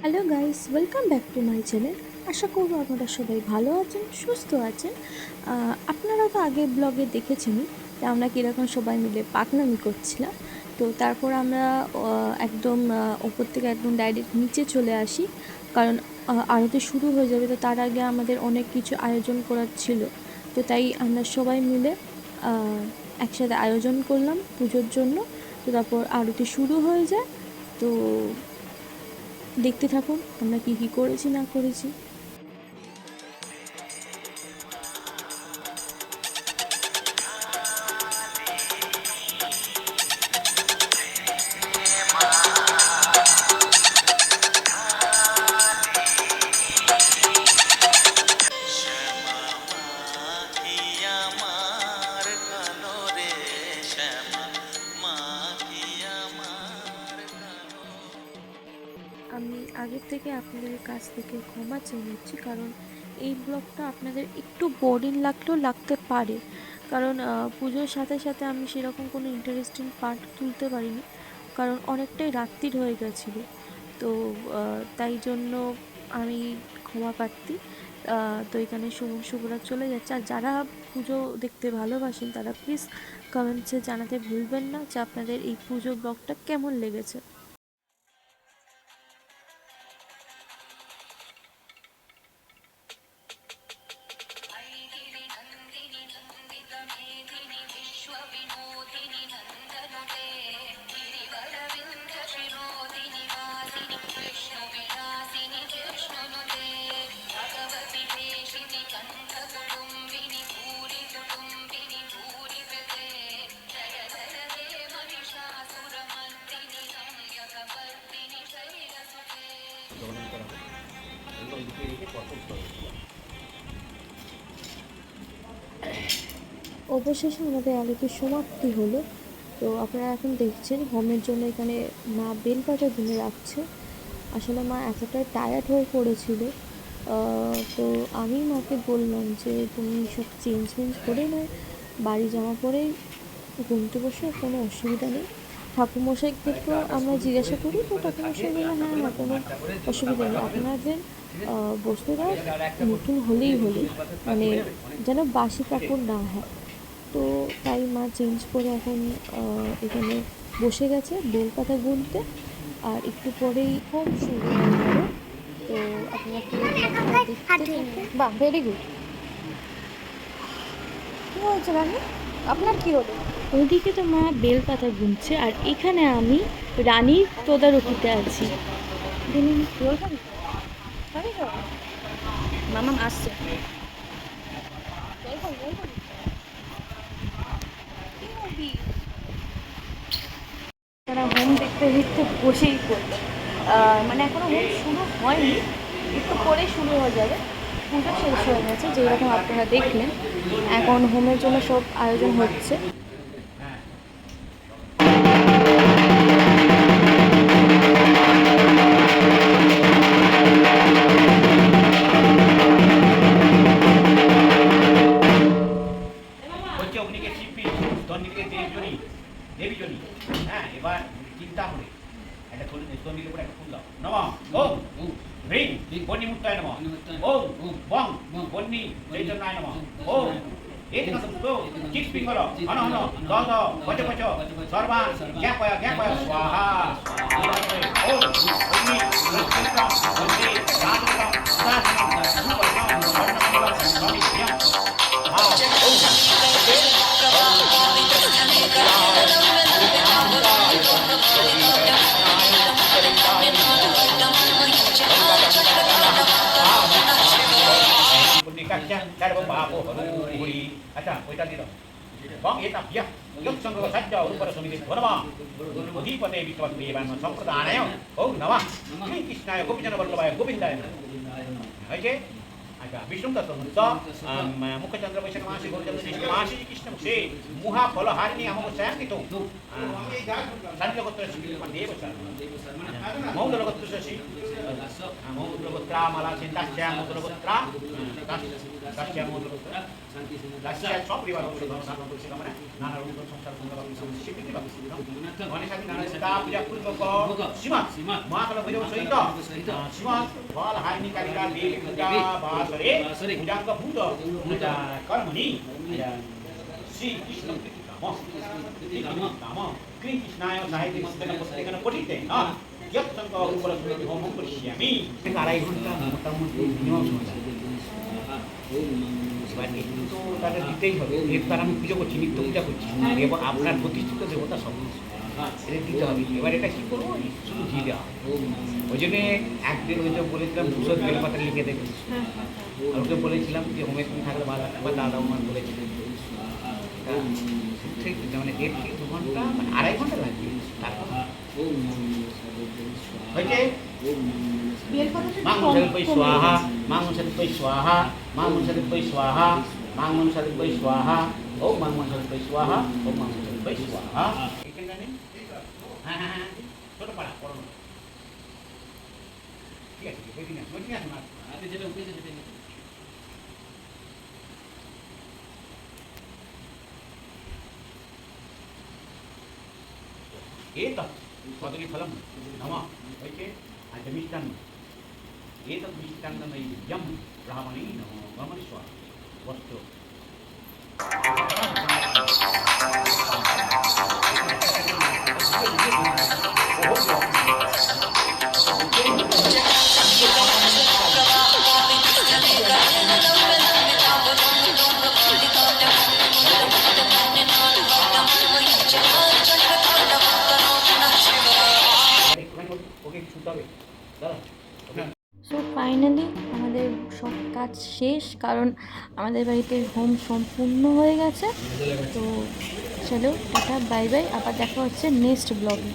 Hello guys, welcome back to my channel. আশা করব আপনারা সবাই ভালো আছেন, সুস্থ আছেন। আপনারা তো আগে ব্লগে দেখেছেনই যে আমরা কীরকম সবাই মিলে পাকনামি করছিলাম। তো তারপর আমরা একদম ওপর থেকে একদম ডাইরেক্ট নিচে চলে আসি, কারণ আরতি শুরু হয়ে যাবে। তো তার আগে আমাদের অনেক কিছু আয়োজন করার ছিল। তো তাই আমরা সবাই মিলে আহ, একসাথে আয়োজন করলাম পুজোর জন্য। তো তারপর আরতি শুরু হয়ে যায়। তো দেখতে থাকুন আমরা কি কি করেছি না করেছি। আমি আগের থেকে আপনাদের কাছ থেকে ক্ষমা চেয়ে নিচ্ছি, কারণ এই ব্লগটা আপনাদের একটু বোরিং লাগলেও লাগতে পারে, কারণ পুজোর সাথে সাথে আমি সেরকম কোনো ইন্টারেস্টিং পার্ট তুলতে পারিনি, কারণ অনেকটাই রাত্রির হয়ে গেছিলো। তো তাই জন্য আমি ক্ষমা প্রার্থী। তো এখানে শুভরা চলে যাচ্ছে, আর যারা পুজো দেখতে ভালোবাসেন তারা প্লিজ কমেন্টসে জানাতে ভুলবেন না যে আপনাদের এই পুজো ব্লগটা কেমন লেগেছে। অবশেষে আমাদের আলোচনার সমাপ্তি হলো। তো আপনারা এখন দেখছেন হোমের জন্য এখানে মা বেলপাতা গুনে রাখছে। আসলে মা এতটা টায়ার্ড হয়ে পড়েছিল। তো আমি মাকে বললাম যে তুমি সব চেঞ্জ করে নয় বাড়ি জামা পরেই ঘুমতে বসে, কোনো অসুবিধা নেই। ঠাকুরমশাইকে তো আমরা জিজ্ঞাসা করি, তো ঠাকুরমশাই বললো হ্যাঁ হ্যাঁ, কোনো অসুবিধা নেই, আপনাদের বস্তুটা নতুন হলেই হলো, মানে যেন বাসি কাপড় না হয়। তো তাই মা চেঞ্জ করে এখন এখানে বসে গেছে বেলপাতা গুনতে, আর একটু পরেই হোম শুরু হয়ে যাবে। তো আপনারা পুরো ব্লগটা দেখতে থাকুন। বাহ, ভেরি গুড। কী হয়েছে রানী, আপনার কী হলো? ওদিকে তো মা বেলপাতা গুনছে, আর এখানে আমি রানীর তদারকিতে আছি। মামা আসছে। তারা হোম দেখতে দেখতে বসেই পড়লো। মানে এখনো হোম শুরু হয়নি, একটু পরেই শুরু হয়ে যাবে। পুজো শেষ হয়ে গেছে যেরকম আপনারা দেখলেন। এখন হোমের জন্য সব আয়োজন হচ্ছে। হচ্ছে অগ্নিকে শিল্পী স্তন্ডিকে দেবজনী দেবীজনী। হ্যাঁ, এবার চিন্তা করে একটা স্তন্ডির উপরে একটা ফুল দাও। নম ওম হ্রিং বন্নিমুক্তায় নম, ওম বং বন্নি চৈতন্যায় নম, ওম এদিন সুস্থ চিৎ পিঙ্গল হন হন দ দ পচ পচ সর্বান জ্ঞাপয় জ্ঞাপয় স্বাহা। ওম অগ্নি প্রত্যেকম বন্দে রাজকম সাধনম সুবর্ণম স্বর্ণমঙ্গলম স্বামীভ্যম। আচ্ছা ওইটা দিলাম বং এটা বিয়া ইয়ং সংঘ সাজ্য উপর সমিতি ধর্ম অধিপতে বিক্রমপ্রিয়বান সম্প্রদানায় ওম নমঃ শ্রী কৃষ্ণায় গোপীজন বল্লভায় গোবিন্দায় নমঃ। হয়েছে? আচ্ছা বিষ্ণু দত্ত মুখচন্দ্র বৈশাখ মাসে গৌরচন্দ্র জ্যৈষ্ঠ মাসে কৃষ্ণ সে মুহা ফলহারিণী আমক সায়ান্বিত শান্তিগোত্র দেব মৌলগোত্র শশী মৌদ্রগোত্রা মালা চিন্তাস্যা মৌদ্রগোত্রা তাস্যা মৌদ্রগোত্রা তাস্যা সব পরিবার ধারণ করছে মানে নানা রূপ সংসার স্বীকৃতি গণেশাদি নানা সীতা পূজা পূর্বক সীমাত মহাকাল ভৈরব সহিত সীমাত ফল হারিণী কালিকা দেবী পূজা বাসরে পূজাঙ্গ ভূত কর্মণি শ্রী কৃষ্ণ নাম কৃষ্ণায় সাহিত্য মন্ত্রেণ পুস্তকেন পঠিতে যৎসঙ্গ উপলব্ধি হোমং করিষ্যামি আড়াই ঘন্টা মোটামুটি মিনিমাম সময় লাগে এবার একটু তো তাদের দিতেই হবে এবার আমি পুজো করছি নিত্য পূজা করছি এবং আপনার প্রতিষ্ঠিত দেবতা সব এটা দিতে হবে এবার এটা কী করবো শুধু ঘি দেওয়া ওই জন্যে একদিন ওই যে বলেছিলাম 200 বেলপাতা লিখে দেবে আর ওকে বলেছিলাম যে হোমে তুমি থাকলে ভালো একবার দাদা আমার বলেছিলেন ঠিক মানে 1.5 থেকে 2 ঘন্টা মানে 2.5 ঘন্টা লাগবে তারপর হয়েছে মাংসরিপৈ স্বাহা মাংসরিপৈ স্বাহা মাংসরিপৈ স্বাহা মাংসরিপৈ স্বাহা ও মাংসরিপৈ স্বাহা ও মাংসরিপৈ স্বাহা এখানে জানেন হ্যাঁ হ্যাঁ হ্যাঁ ছোট পাড়া পড়ো ঠিক আছে ওইদিন আসুন আপনি যেটা উঠেছে সেটা एतत् कदलीफलं नमः वैके मिष्टान्न एतत् मिष्टान्ननैवेद्यं ब्राह्मणे नमो ब्रह्मणेश्वर वस्तु সো ফাইনালি আমাদের সব কাজ শেষ, কারণ আমাদের বাড়িতে হোম সম্পূর্ণ হয়ে গেছে। তো চলো টাটা বাই বাই, আবার দেখা হচ্ছে নেক্সট ব্লগে।